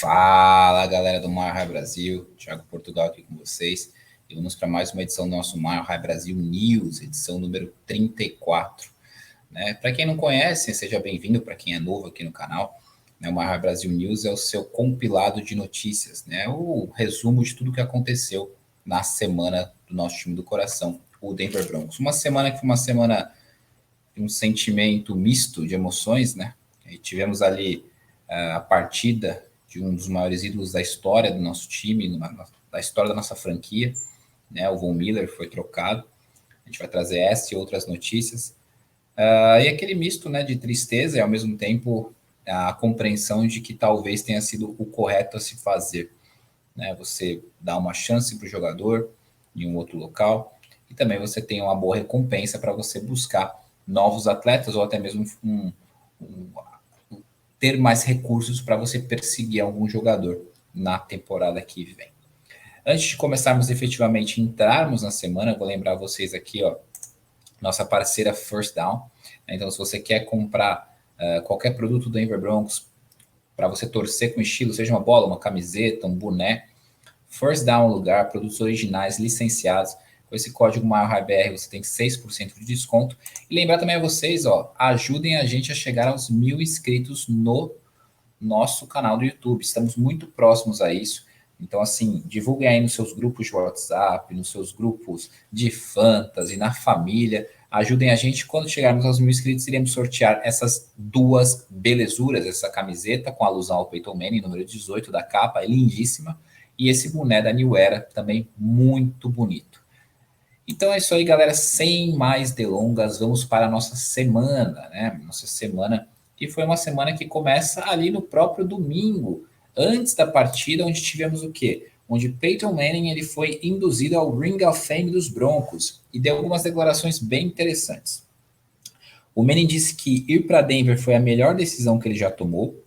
Fala, galera do Mile High Brasil, Thiago Portugal aqui com vocês. E vamos para mais uma edição do nosso Mile High Brasil News, edição número 34. Para quem não conhece, seja bem-vindo. Para quem é novo aqui no canal, o Mile High Brasil News é o seu compilado de notícias, o resumo de tudo que aconteceu na semana do nosso time do coração, o Denver Broncos. Uma semana que foi uma semana de um sentimento misto de emoções, E tivemos ali a partida de um dos maiores ídolos da história do nosso time, da história da nossa franquia, O Von Miller foi trocado. A gente vai trazer essa e outras notícias. E aquele misto, de tristeza e, ao mesmo tempo, a compreensão de que talvez tenha sido o correto a se fazer. Você dá uma chance para o jogador em um outro local e também você tem uma boa recompensa para você buscar novos atletas ou até mesmo ter mais recursos para você perseguir algum jogador na temporada que vem. Antes de começarmos efetivamente entrarmos na semana, eu vou lembrar vocês aqui, nossa parceira First Down. Então, se você quer comprar qualquer produto do Denver Broncos para você torcer com estilo, seja uma bola, uma camiseta, um boné, First Down lugar, produtos originais, licenciados. Com esse código MILEHighBR você tem 6% de desconto. E lembrar também a vocês, ajudem a gente a chegar aos 1.000 inscritos no nosso canal do YouTube. Estamos muito próximos a isso. Então, assim, divulguem aí nos seus grupos de WhatsApp, nos seus grupos de fantasy, na família. Ajudem a gente. Quando chegarmos aos 1.000 inscritos, iremos sortear essas duas belezuras, essa camiseta com alusão ao Peyton Manning, número 18 da capa, é lindíssima. E esse boné da New Era, também muito bonito. Então é isso aí, galera. Sem mais delongas, vamos para a nossa semana, Nossa semana, que foi uma semana que começa ali no próprio domingo, antes da partida, onde tivemos o quê? Onde Peyton Manning ele foi induzido ao Ring of Fame dos Broncos e deu algumas declarações bem interessantes. O Manning disse que ir para Denver foi a melhor decisão que ele já tomou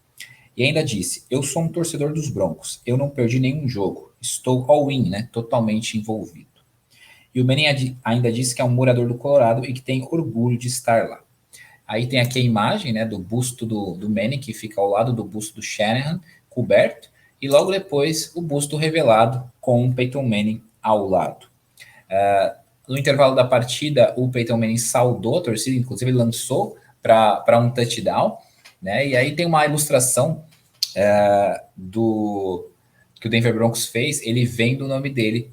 e ainda disse: eu sou um torcedor dos Broncos, eu não perdi nenhum jogo, estou all-in, totalmente envolvido. E o Manning ainda disse que é um morador do Colorado e que tem orgulho de estar lá. Aí tem aqui a imagem do busto do Manning, que fica ao lado do busto do Shanahan, coberto, e logo depois o busto revelado com o Peyton Manning ao lado. No intervalo da partida, o Peyton Manning saudou a torcida, inclusive ele lançou para um touchdown, E aí tem uma ilustração que o Denver Broncos fez, ele vendo o nome dele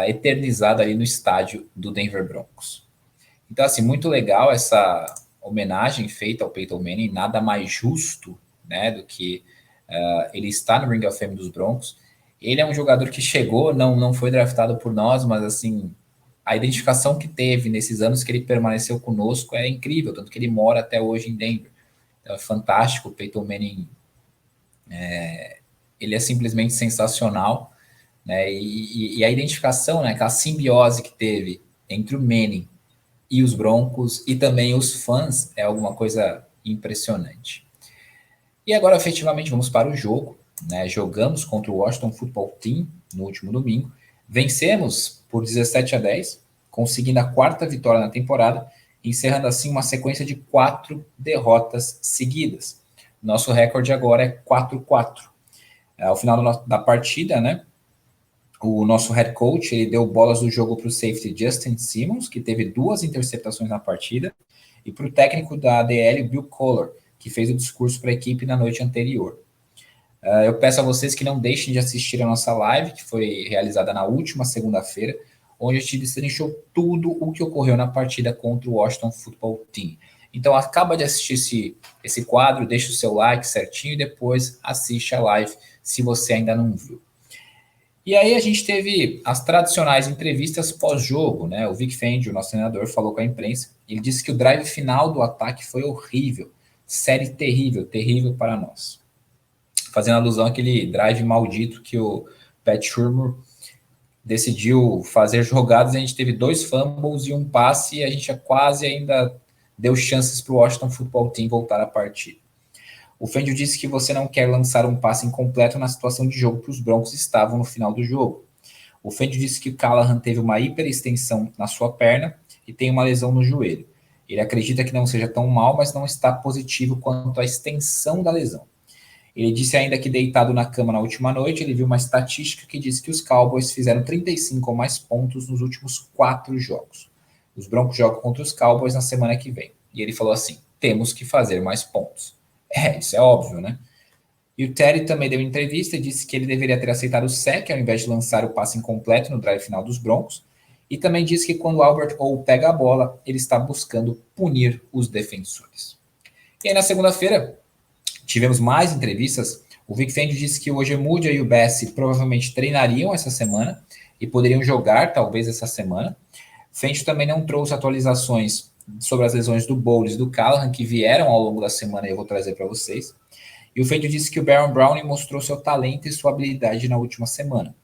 eternizado ali no estádio do Denver Broncos. Então, assim, muito legal essa homenagem feita ao Peyton Manning, nada mais justo, do que ele estar no Ring of Fame dos Broncos. Ele é um jogador que chegou, não foi draftado por nós, mas, assim, a identificação que teve nesses anos que ele permaneceu conosco é incrível, tanto que ele mora até hoje em Denver. Então, é fantástico. O Peyton Manning ele é simplesmente sensacional, E a identificação, aquela simbiose que teve entre o Manning e os Broncos e também os fãs é alguma coisa impressionante. E agora, efetivamente, vamos para o jogo, Jogamos contra o Washington Football Team no último domingo, vencemos por 17-10, conseguindo a 4ª vitória na temporada, encerrando assim uma sequência de 4 derrotas seguidas. Nosso recorde agora é 4-4. Ao final da partida, o nosso head coach ele deu bolas do jogo para o safety Justin Simmons, que teve 2 interceptações na partida, e para o técnico da ADL, Bill Kollar, que fez o discurso para a equipe na noite anterior. Eu peço a vocês que não deixem de assistir a nossa live, que foi realizada na última segunda-feira, onde a gente destrinchou tudo o que ocorreu na partida contra o Washington Football Team. Então, acaba de assistir esse quadro, deixa o seu like certinho e depois assiste a live, se você ainda não viu. E aí a gente teve as tradicionais entrevistas pós-jogo, O Vic Fangio, nosso treinador, falou com a imprensa. Ele disse que o drive final do ataque foi horrível. Série terrível, terrível para nós. Fazendo alusão àquele drive maldito que o Pat Shurmur decidiu fazer jogadas. A gente teve 2 fumbles e um passe e a gente quase ainda deu chances para o Washington Football Team voltar a partida. O Fangio disse que você não quer lançar um passe incompleto na situação de jogo que os Broncos estavam no final do jogo. O Fangio disse que o Callahan teve uma hiperextensão na sua perna e tem uma lesão no joelho. Ele acredita que não seja tão mal, mas não está positivo quanto à extensão da lesão. Ele disse ainda que deitado na cama na última noite, ele viu uma estatística que diz que os Cowboys fizeram 35 ou mais pontos nos últimos 4 jogos. Os Broncos jogam contra os Cowboys na semana que vem. E ele falou assim, temos que fazer mais pontos. Isso é óbvio, né? E o Teddy também deu entrevista e disse que ele deveria ter aceitado o sec ao invés de lançar o passe incompleto no drive final dos Broncos. E também disse que quando o Albert ou pega a bola, ele está buscando punir os defensores. E aí na segunda-feira, tivemos mais entrevistas. O Vic Fangio disse que o Ojemudia e o Bessie provavelmente treinariam essa semana e poderiam jogar talvez essa semana. Fangio também não trouxe atualizações sobre as lesões do Bowles e do Callahan que vieram ao longo da semana e eu vou trazer para vocês. E o Fangio disse que o Baron Browning mostrou seu talento e sua habilidade na última semana.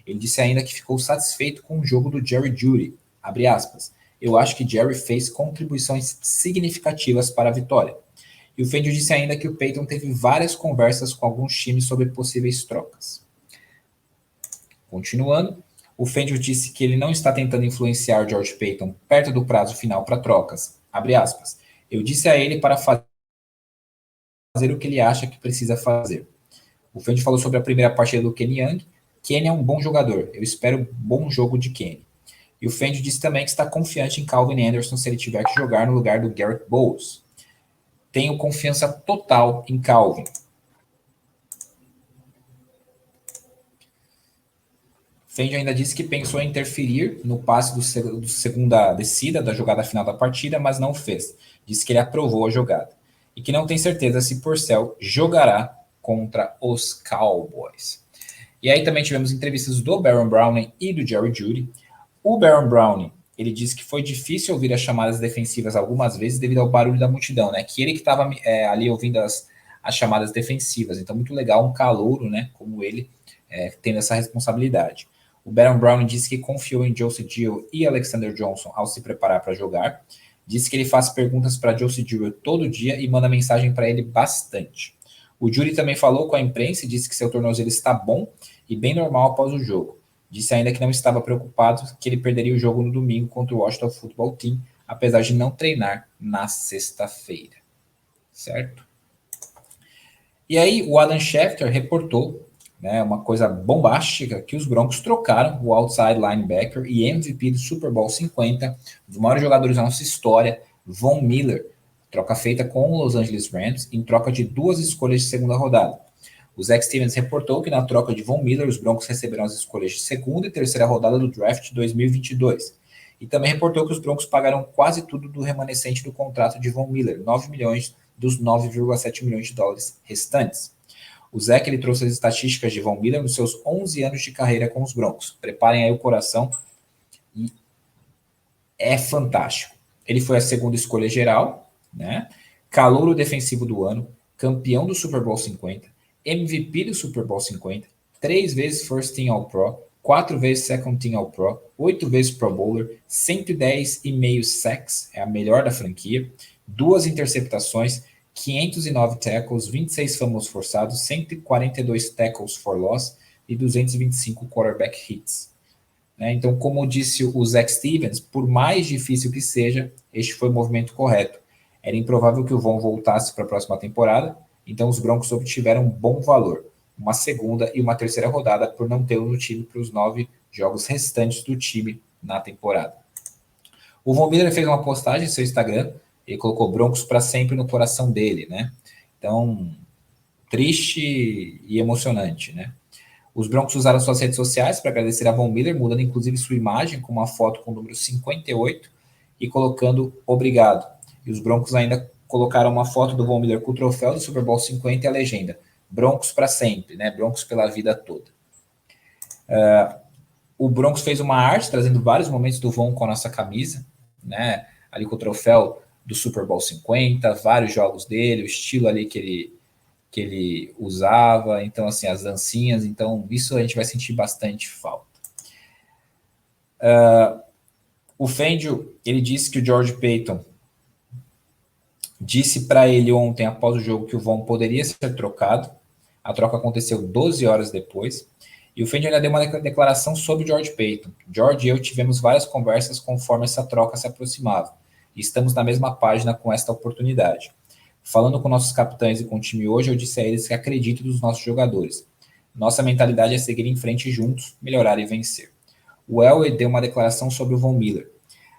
Ele disse ainda que ficou satisfeito com o jogo do Jerry Jeudy. Abre aspas. Eu acho que Jerry fez contribuições significativas para a vitória. E o Fangio disse ainda que o Peyton teve várias conversas com alguns times sobre possíveis trocas. Continuando, o Fangio disse que ele não está tentando influenciar George Payton perto do prazo final para trocas. Abre aspas. Eu disse a ele para fazer o que ele acha que precisa fazer. O Fangio falou sobre a primeira partida do Kenny Young. Kenny é um bom jogador. Eu espero um bom jogo de Kenny. E o Fangio disse também que está confiante em Calvin Anderson se ele tiver que jogar no lugar do Garrett Bowles. Tenho confiança total em Calvin. Fangio ainda disse que pensou em interferir no passe do segunda descida da jogada final da partida, mas não fez. Disse que ele aprovou a jogada. E que não tem certeza se Purcell jogará contra os Cowboys. E aí também tivemos entrevistas do Baron Browning e do Jerry Jeudy. O Baron Browning, ele disse que foi difícil ouvir as chamadas defensivas algumas vezes devido ao barulho da multidão, né? Que ele que estava ali ouvindo as chamadas defensivas. Então, muito legal um calouro, né? Como ele, tendo essa responsabilidade. O Baron Browning disse que confiou em Josey Jewell e Alexander Johnson ao se preparar para jogar. Disse que ele faz perguntas para Josey Jewell todo dia e manda mensagem para ele bastante. O Jeudy também falou com a imprensa e disse que seu tornozelo está bom e bem normal após o jogo. Disse ainda que não estava preocupado que ele perderia o jogo no domingo contra o Washington Football Team, apesar de não treinar na sexta-feira. Certo? E aí o Adam Schefter reportou, né, uma coisa bombástica, que os Broncos trocaram o outside linebacker e MVP do Super Bowl 50, um dos maiores jogadores da nossa história, Von Miller. Troca feita com o Los Angeles Rams em troca de 2 escolhas de segunda rodada. O Zach Stevens reportou que na troca de Von Miller, os Broncos receberão as escolhas de segunda e terceira rodada do draft de 2022. E também reportou que os Broncos pagaram quase tudo do remanescente do contrato de Von Miller, 9 milhões dos 9,7 milhões de dólares restantes. O Zach ele trouxe as estatísticas de Von Miller nos seus 11 anos de carreira com os Broncos. Preparem aí o coração. E é fantástico. Ele foi a segunda escolha geral, né? Calouro defensivo do ano, campeão do Super Bowl 50, MVP do Super Bowl 50, 3 vezes First Team All-Pro, 4 vezes Second Team All-Pro, 8 vezes Pro Bowler, 110,5 sacks, é a melhor da franquia, 2 interceptações, 509 tackles, 26 fumbles forçados, 142 tackles for loss e 225 quarterback hits. Então, como disse o Zach Stevens, por mais difícil que seja, este foi o movimento correto. Era improvável que o Von voltasse para a próxima temporada, então os Broncos obtiveram um bom valor, uma segunda e uma terceira rodada por não tê-lo no time para os 9 jogos restantes do time na temporada. O Von Miller fez uma postagem no seu Instagram, ele colocou Broncos para sempre no coração dele, né? Então, triste e emocionante, né? Os Broncos usaram suas redes sociais para agradecer a Von Miller, mudando inclusive sua imagem com uma foto com o número 58 e colocando obrigado. E os Broncos ainda colocaram uma foto do Von Miller com o troféu do Super Bowl 50 e a legenda Broncos para sempre, né? Broncos pela vida toda. O Broncos fez uma arte trazendo vários momentos do Von com a nossa camisa, né? Ali com o troféu do Super Bowl 50, vários jogos dele, o estilo ali que ele usava, então assim, as dancinhas, então isso a gente vai sentir bastante falta. O Fangio, ele disse que o George Payton disse para ele ontem, após o jogo, que o Von poderia ser trocado. A troca aconteceu 12 horas depois. E o Fangio ainda deu uma declaração sobre o George Payton. George e eu tivemos várias conversas conforme essa troca se aproximava. E estamos na mesma página com esta oportunidade. Falando com nossos capitães e com o time hoje, eu disse a eles que acredito nos nossos jogadores. Nossa mentalidade é seguir em frente juntos, melhorar e vencer. O Elway deu uma declaração sobre o Von Miller.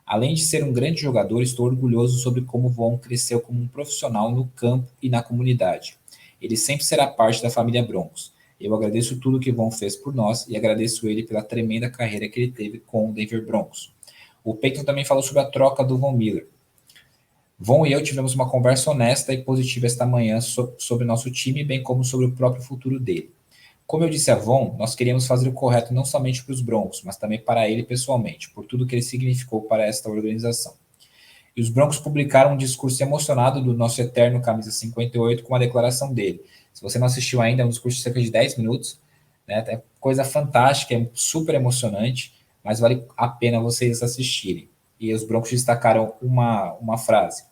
Além de ser um grande jogador, estou orgulhoso sobre como Von cresceu como um profissional no campo e na comunidade. Ele sempre será parte da família Broncos. Eu agradeço tudo que Von fez por nós e agradeço ele pela tremenda carreira que ele teve com o Denver Broncos. O Peyton também falou sobre a troca do Von Miller. Von e eu tivemos uma conversa honesta e positiva esta manhã sobre nosso time, bem como sobre o próprio futuro dele. Como eu disse a Von, nós queríamos fazer o correto não somente para os Broncos, mas também para ele pessoalmente, por tudo que ele significou para esta organização. E os Broncos publicaram um discurso emocionado do nosso eterno camisa 58 com a declaração dele. Se você não assistiu ainda, é um discurso de cerca de 10 minutos, né? É coisa fantástica, é super emocionante, mas vale a pena vocês assistirem. E os Broncos destacaram uma frase.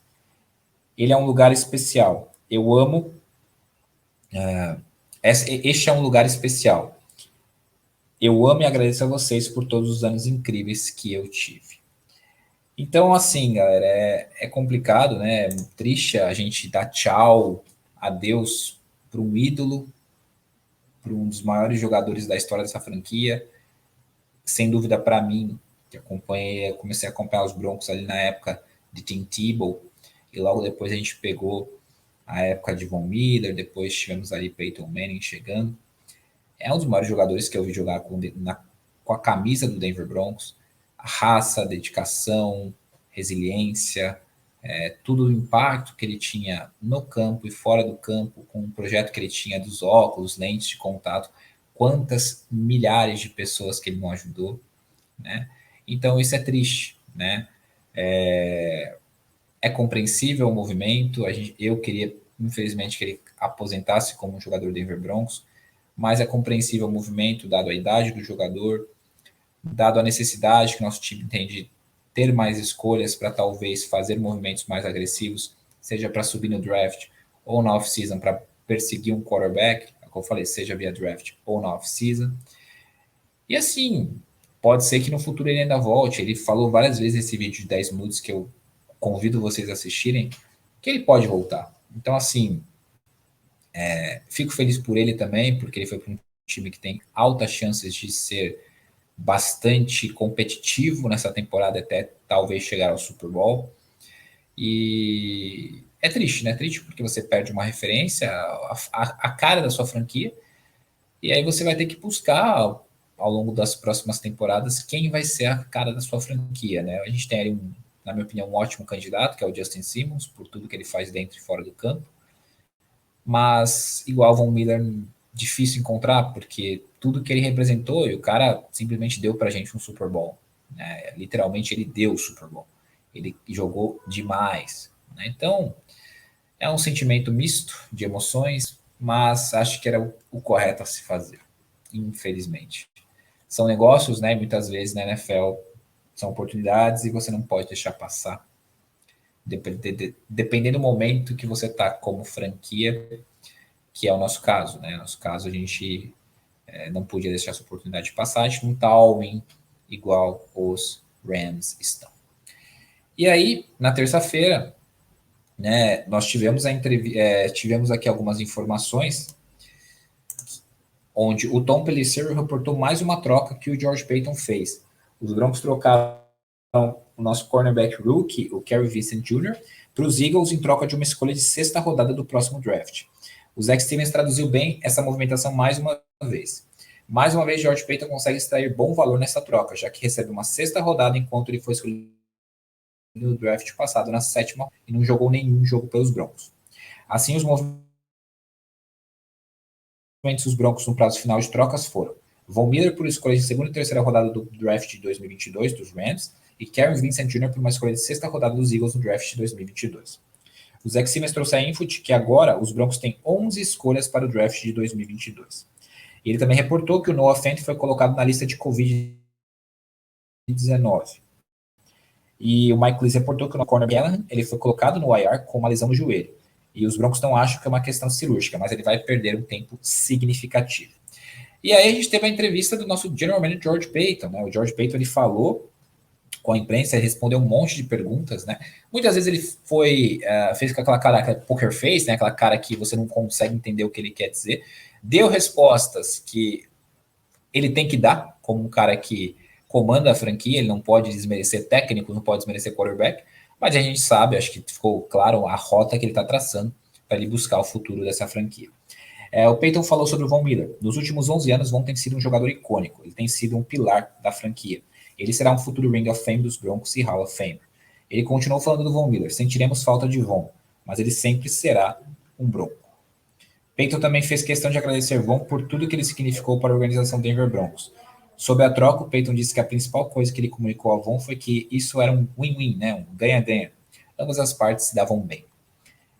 Ele é um lugar especial. Eu amo... este é um lugar especial. Eu amo e agradeço a vocês por todos os anos incríveis que eu tive. Então, assim, galera, é complicado, né? É triste a gente dar tchau, adeus para um ídolo, para um dos maiores jogadores da história dessa franquia. Sem dúvida, para mim, que comecei a acompanhar os Broncos ali na época de Tim Tebow, e logo depois a gente pegou a época de Von Miller, depois tivemos ali Peyton Manning chegando. É um dos maiores jogadores que eu vi jogar com a camisa do Denver Broncos. A raça, a dedicação, resiliência, tudo o impacto que ele tinha no campo e fora do campo, com o projeto que ele tinha dos óculos, lentes de contato, quantas milhares de pessoas que ele não ajudou, né? Então isso é triste, né? É compreensível o movimento, eu queria, infelizmente, que ele aposentasse como jogador do Denver Broncos, mas é compreensível o movimento, dado a idade do jogador, dado a necessidade que nosso time tem de ter mais escolhas para talvez fazer movimentos mais agressivos, seja para subir no draft ou na off-season para perseguir um quarterback, como eu falei, seja via draft ou na off-season. E assim, pode ser que no futuro ele ainda volte. Ele falou várias vezes nesse vídeo de 10 minutos que eu convido vocês a assistirem, que ele pode voltar. Então, assim, fico feliz por ele também, porque ele foi para um time que tem altas chances de ser bastante competitivo nessa temporada, até talvez chegar ao Super Bowl. E é triste, né? Triste porque você perde uma referência, a cara da sua franquia, e aí você vai ter que buscar ao longo das próximas temporadas quem vai ser a cara da sua franquia, né? A gente tem aí, na minha opinião, um ótimo candidato, que é o Justin Simmons, por tudo que ele faz dentro e fora do campo. Mas, igual Von Miller, difícil encontrar, porque tudo que ele representou, e o cara simplesmente deu pra gente um Super Bowl. Né? Literalmente, ele deu o Super Bowl. Ele jogou demais. Né? Então, é um sentimento misto de emoções, mas acho que era o correto a se fazer, infelizmente. São negócios, né? Muitas vezes na NFL são oportunidades e você não pode deixar passar. Dependendo do momento que você está como franquia, que é o nosso caso, né? No nosso caso, a gente não podia deixar essa oportunidade de passar, a gente não está all-in igual os Rams estão. E aí, na terça-feira, né, nós tivemos tivemos aqui algumas informações onde o Tom Pelissero reportou mais uma troca que o George Paton fez. Os Broncos trocaram o nosso cornerback rookie, o Kerry Vincent Jr., para os Eagles em troca de uma escolha de sexta rodada do próximo draft. O Zach Stevens traduziu bem essa movimentação mais uma vez. Mais uma vez, George Paton consegue extrair bom valor nessa troca, já que recebe uma sexta rodada enquanto ele foi escolhido no draft passado, na sétima, e não jogou nenhum jogo pelos Broncos. Assim, os movimentos dos Broncos no prazo final de trocas foram Von Miller por escolha de segunda e terceira rodada do draft de 2022 dos Rams e Kerry Vincent Jr. por uma escolha de sexta rodada dos Eagles no draft de 2022. O Zach Simmons trouxe a info de que agora os Broncos têm 11 escolhas para o draft de 2022. E ele também reportou que o Noah Fant foi colocado na lista de Covid-19. E o Mike Lees reportou que o corner Gallen, ele foi colocado no IR com uma lesão no joelho. E os Broncos não acham que é uma questão cirúrgica, mas ele vai perder um tempo significativo. E aí a gente teve a entrevista do nosso General Manager George Paton, né? O George Paton, ele falou com a imprensa, ele respondeu um monte de perguntas, né? Muitas vezes ele fez com aquela cara, aquela poker face, né? Aquela cara que você não consegue entender o que ele quer dizer. Deu respostas que ele tem que dar, como um cara que comanda a franquia, ele não pode desmerecer técnico, não pode desmerecer quarterback, mas a gente sabe, acho que ficou claro a rota que ele está traçando para ele buscar o futuro dessa franquia. O Peyton falou sobre o Von Miller. Nos últimos 11 anos, Von tem sido um jogador icônico. Ele tem sido um pilar da franquia. Ele será um futuro Ring of Fame dos Broncos e Hall of Fame. Ele continuou falando do Von Miller. Sentiremos falta de Von, mas ele sempre será um Bronco. Peyton também fez questão de agradecer Von por tudo que ele significou para a organização Denver Broncos. Sobre a troca, o Peyton disse que a principal coisa que ele comunicou a Von foi que isso era um win-win, né? Um ganha-ganha. Ambas as partes se davam bem.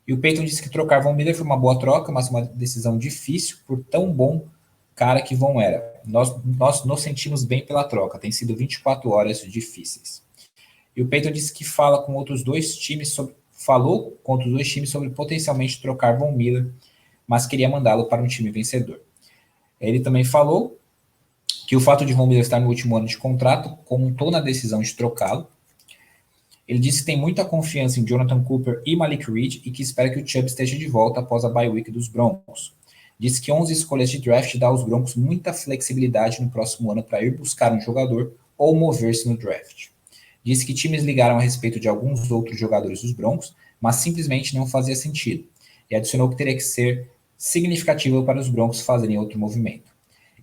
E o Peyton disse que trocar Von Miller foi uma boa troca, mas uma decisão difícil por tão bom cara que Von era. Nós nos sentimos bem pela troca. Tem sido 24 horas difíceis. E o Peyton disse que falou com outros dois times sobre potencialmente trocar Von Miller, mas queria mandá-lo para um time vencedor. Ele também falou que o fato de Von Miller estar no último ano de contrato contou na decisão de trocá-lo. Ele disse que tem muita confiança em Jonathan Cooper e Malik Reed e que espera que o Chubb esteja de volta após a bye week dos Broncos. Disse que 11 escolhas de draft dá aos Broncos muita flexibilidade no próximo ano para ir buscar um jogador ou mover-se no draft. Disse que times ligaram a respeito de alguns outros jogadores dos Broncos, mas simplesmente não fazia sentido. E adicionou que teria que ser significativo para os Broncos fazerem outro movimento.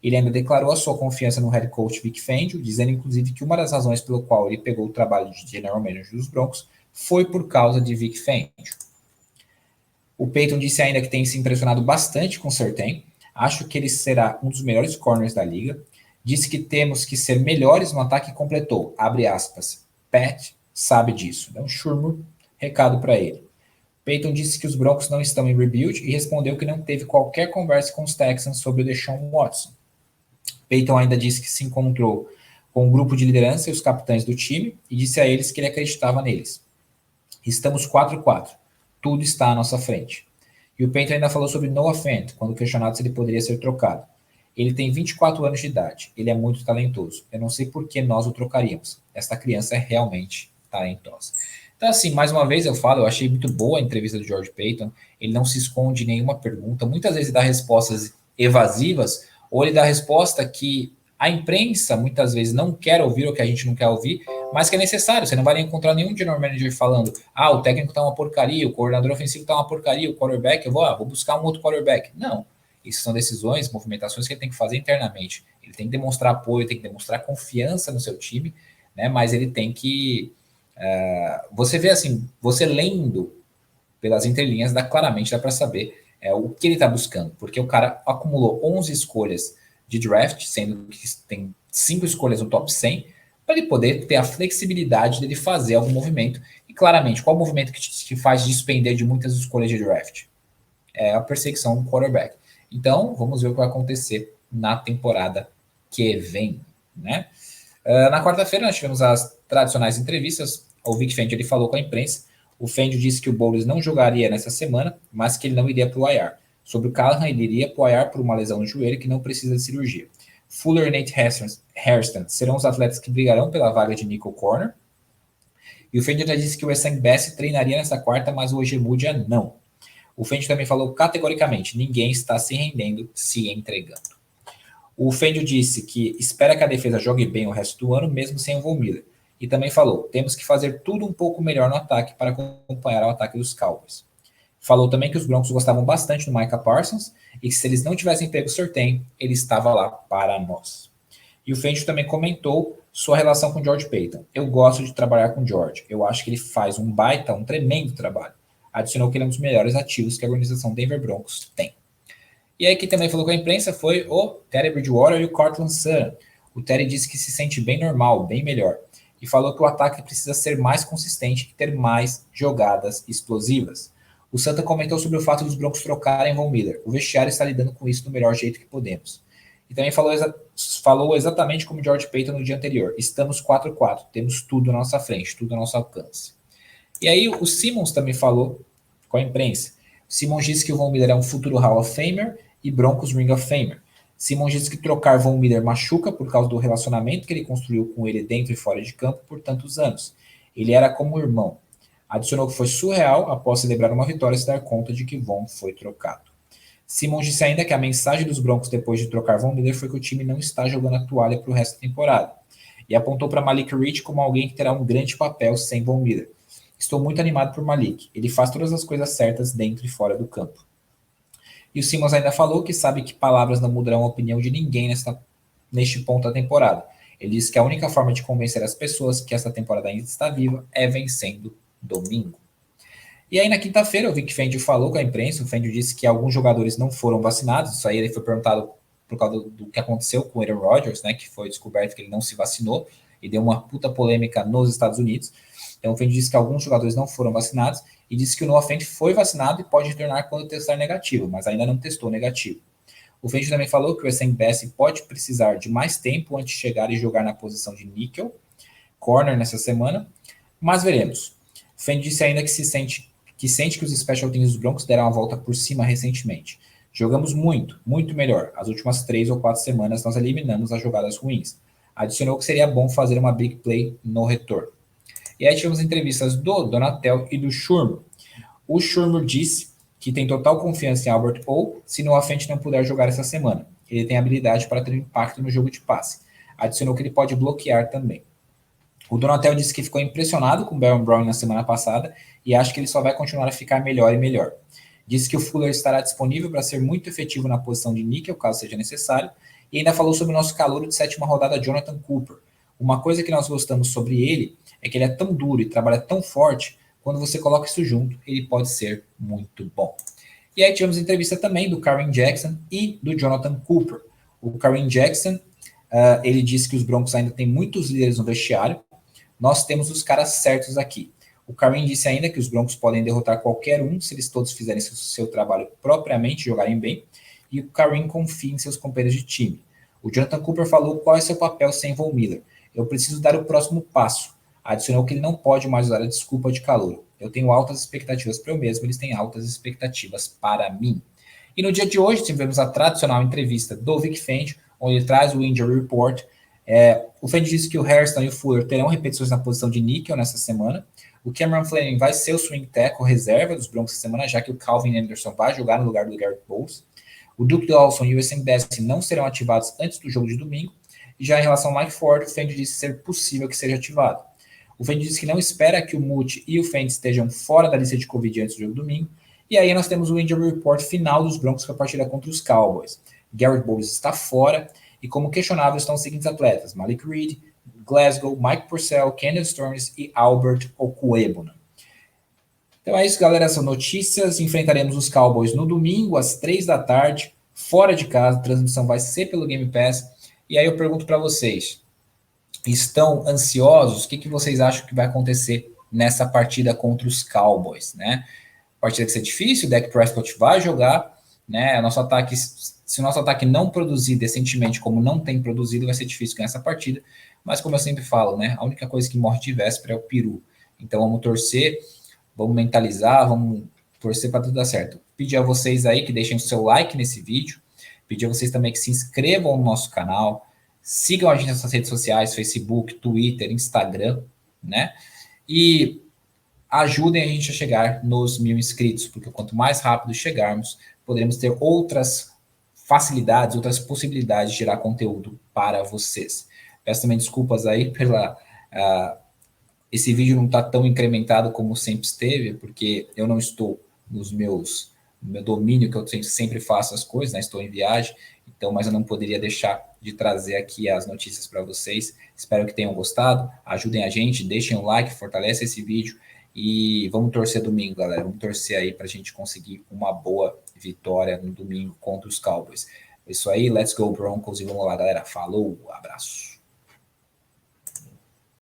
Ele ainda declarou a sua confiança no head coach Vic Fangio, dizendo inclusive que uma das razões pelo qual ele pegou o trabalho de general manager dos Broncos foi por causa de Vic Fangio. O Peyton disse ainda que tem se impressionado bastante com o Surtain. Acho que ele será um dos melhores corners da liga. Disse que temos que ser melhores no ataque e completou, abre aspas, Pat sabe disso. Dá um churro, recado para ele. Peyton disse que os Broncos não estão em rebuild e respondeu que não teve qualquer conversa com os Texans sobre o Deshaun Watson. Peyton ainda disse que se encontrou com um grupo de liderança e os capitães do time e disse a eles que ele acreditava neles. Estamos 4-4. Tudo está à nossa frente. E o Peyton ainda falou sobre Noah Fant, quando questionado se ele poderia ser trocado. Ele tem 24 anos de idade. Ele é muito talentoso. Eu não sei por que nós o trocaríamos. Esta criança é realmente talentosa. Então, assim, mais uma vez eu achei muito boa a entrevista do George Paton. Ele não se esconde em nenhuma pergunta. Muitas vezes ele dá respostas evasivas, ou ele dá resposta que a imprensa muitas vezes não quer ouvir ou que a gente não quer ouvir, mas que é necessário. Você não vai encontrar nenhum general manager falando o técnico tá uma porcaria, o coordenador ofensivo tá uma porcaria, o quarterback, eu vou buscar um outro quarterback. Não. Isso são decisões, movimentações que ele tem que fazer internamente. Ele tem que demonstrar apoio, tem que demonstrar confiança no seu time, né? Mas ele tem que... você vê assim, você lendo pelas entrelinhas, claramente dá para saber o que ele está buscando, porque o cara acumulou 11 escolhas de draft, sendo que tem 5 escolhas no top 100, para ele poder ter a flexibilidade dele fazer algum movimento. E claramente, qual o movimento que te faz despender de muitas escolhas de draft? É a perseguição do quarterback. Então, vamos ver o que vai acontecer na temporada que vem, né? Na quarta-feira nós tivemos as tradicionais entrevistas. O Vic Fangio ele falou com a imprensa. O Fangio disse que o Bowles não jogaria nessa semana, mas que ele não iria para o IR. Sobre o Callahan, ele iria para o IR por uma lesão no joelho que não precisa de cirurgia. Fuller e Nate Hairston serão os atletas que brigarão pela vaga de nickel corner. E o Fangio já disse que o Essang Bass treinaria nessa quarta, mas o Ojemudia não. O Fangio também falou categoricamente, ninguém está se rendendo, se entregando. O Fangio disse que espera que a defesa jogue bem o resto do ano, mesmo sem o Von Miller. E também falou, temos que fazer tudo um pouco melhor no ataque para acompanhar o ataque dos Cowboys. Falou também que os Broncos gostavam bastante do Micah Parsons e que se eles não tivessem pego o sorteio, ele estava lá para nós. E o Fangio também comentou sua relação com George Paton. Eu gosto de trabalhar com George. Eu acho que ele faz um tremendo trabalho. Adicionou que ele é um dos melhores ativos que a organização Denver Broncos tem. E aí quem também falou com a imprensa foi o Teddy Bridgewater e o Cortland Sutton. O Teddy disse que se sente bem normal, bem melhor. E falou que o ataque precisa ser mais consistente e ter mais jogadas explosivas. O Sutton comentou sobre o fato dos Broncos trocarem Von Miller. O vestiário está lidando com isso do melhor jeito que podemos. E também falou exatamente como George Paton no dia anterior. Estamos 4-4, temos tudo à nossa frente, tudo ao nosso alcance. E aí o Simmons também falou com a imprensa. O Simmons disse que o Von Miller é um futuro Hall of Famer e Broncos Ring of Famer. Simmons disse que trocar Von Miller machuca por causa do relacionamento que ele construiu com ele dentro e fora de campo por tantos anos. Ele era como um irmão. Adicionou que foi surreal após celebrar uma vitória se dar conta de que Von foi trocado. Simmons disse ainda que a mensagem dos Broncos depois de trocar Von Miller foi que o time não está jogando a toalha para o resto da temporada. E apontou para Malik Reed como alguém que terá um grande papel sem Von Miller. Estou muito animado por Malik. Ele faz todas as coisas certas dentro e fora do campo. E o Simmons ainda falou que sabe que palavras não mudarão a opinião de ninguém neste ponto da temporada. Ele disse que a única forma de convencer as pessoas que essa temporada ainda está viva é vencendo domingo. E aí na quinta-feira o Vic Fangio falou com a imprensa, o Fangio disse que alguns jogadores não foram vacinados, isso aí ele foi perguntado por causa do que aconteceu com o Aaron Rodgers, né, que foi descoberto que ele não se vacinou e deu uma puta polêmica nos Estados Unidos. Então o Fangio disse que alguns jogadores não foram vacinados e disse que o Noah Fant foi vacinado e pode retornar quando testar negativo, mas ainda não testou negativo. O Fangio também falou que o Essam Bassey pode precisar de mais tempo antes de chegar e jogar na posição de níquel, corner nessa semana, mas veremos. O Fangio disse ainda que sente que os special teams dos Broncos deram a volta por cima recentemente. Jogamos muito, muito melhor. As últimas 3 ou 4 semanas nós eliminamos as jogadas ruins. Adicionou que seria bom fazer uma big play no retorno. E aí tivemos entrevistas do Donatel e do Shurmur. O Shurmur disse que tem total confiança em Albert O se Noah Fant não puder jogar essa semana. Ele tem habilidade para ter impacto no jogo de passe. Adicionou que ele pode bloquear também. O Donatel disse que ficou impressionado com o Baron Brown na semana passada e acha que ele só vai continuar a ficar melhor e melhor. Disse que o Fuller estará disponível para ser muito efetivo na posição de níquel, caso seja necessário, e ainda falou sobre o nosso calouro de 7ª rodada, Jonathan Cooper. Uma coisa que nós gostamos sobre ele é que ele é tão duro e trabalha tão forte, quando você coloca isso junto, ele pode ser muito bom. E aí tivemos entrevista também do Kareem Jackson e do Jonathan Cooper. O Kareem Jackson, ele disse que os Broncos ainda têm muitos líderes no vestiário. Nós temos os caras certos aqui. O Kareem disse ainda que os Broncos podem derrotar qualquer um se eles todos fizerem seu trabalho propriamente, jogarem bem, e o Kareem confia em seus companheiros de time. O Jonathan Cooper falou qual é seu papel sem Von Miller. Eu preciso dar o próximo passo. Adicionou que ele não pode mais usar a desculpa de calor. Eu tenho altas expectativas para eu mesmo, eles têm altas expectativas para mim. E no dia de hoje tivemos a tradicional entrevista do Vic Fangio, onde ele traz o Injury Report. O Fangio disse que o Hairston e o Fuller terão repetições na posição de níquel nessa semana. O Cameron Fleming vai ser o swing tackle reserva dos Broncos essa semana, já que o Calvin Anderson vai jogar no lugar do Garrett Bowles. O Duke Dawson e o Essam Bassey não serão ativados antes do jogo de domingo. E já em relação ao Mike Ford, o Fangio disse ser possível que seja ativado. O Fangio disse que não espera que o Moot e o Fant estejam fora da lista de Covid antes do jogo domingo. E aí nós temos o Injury Report final dos Broncos para a partida contra os Cowboys. Garrett Bowles está fora e como questionável estão os seguintes atletas: Malik Reed, Glasgow, Mike Purcell, Kendall Storms e Albert Okwuegbunam. Então é isso, galera. São notícias. Enfrentaremos os Cowboys no domingo, às 3 da tarde, fora de casa. A transmissão vai ser pelo Game Pass. E aí eu pergunto para vocês: estão ansiosos? O que vocês acham que vai acontecer nessa partida contra os Cowboys, né? Partida que vai ser difícil, o Dak Prescott vai jogar, né? Nosso ataque, se o nosso ataque não produzir decentemente como não tem produzido, vai ser difícil ganhar essa partida. Mas como eu sempre falo, né? A única coisa que morre de véspera é o peru. Então vamos torcer, vamos mentalizar, vamos torcer para tudo dar certo. Pedir a vocês aí que deixem o seu like nesse vídeo. Pedir a vocês também que se inscrevam no nosso canal. Sigam a gente nas nossas redes sociais, Facebook, Twitter, Instagram, né? E ajudem a gente a chegar nos 1.000 inscritos, porque quanto mais rápido chegarmos, poderemos ter outras facilidades, outras possibilidades de gerar conteúdo para vocês. Peço também desculpas aí pela... esse vídeo não está tão incrementado como sempre esteve, porque eu não estou no meu domínio, que eu sempre faço as coisas, né? Estou em viagem, então, mas eu não poderia deixar de trazer aqui as notícias para vocês. Espero que tenham gostado, ajudem a gente, deixem um like, fortalece esse vídeo e vamos torcer domingo, galera. Vamos torcer aí para a gente conseguir uma boa vitória no domingo contra os Cowboys. É isso aí, let's go Broncos e vamos lá, galera. Falou, abraço.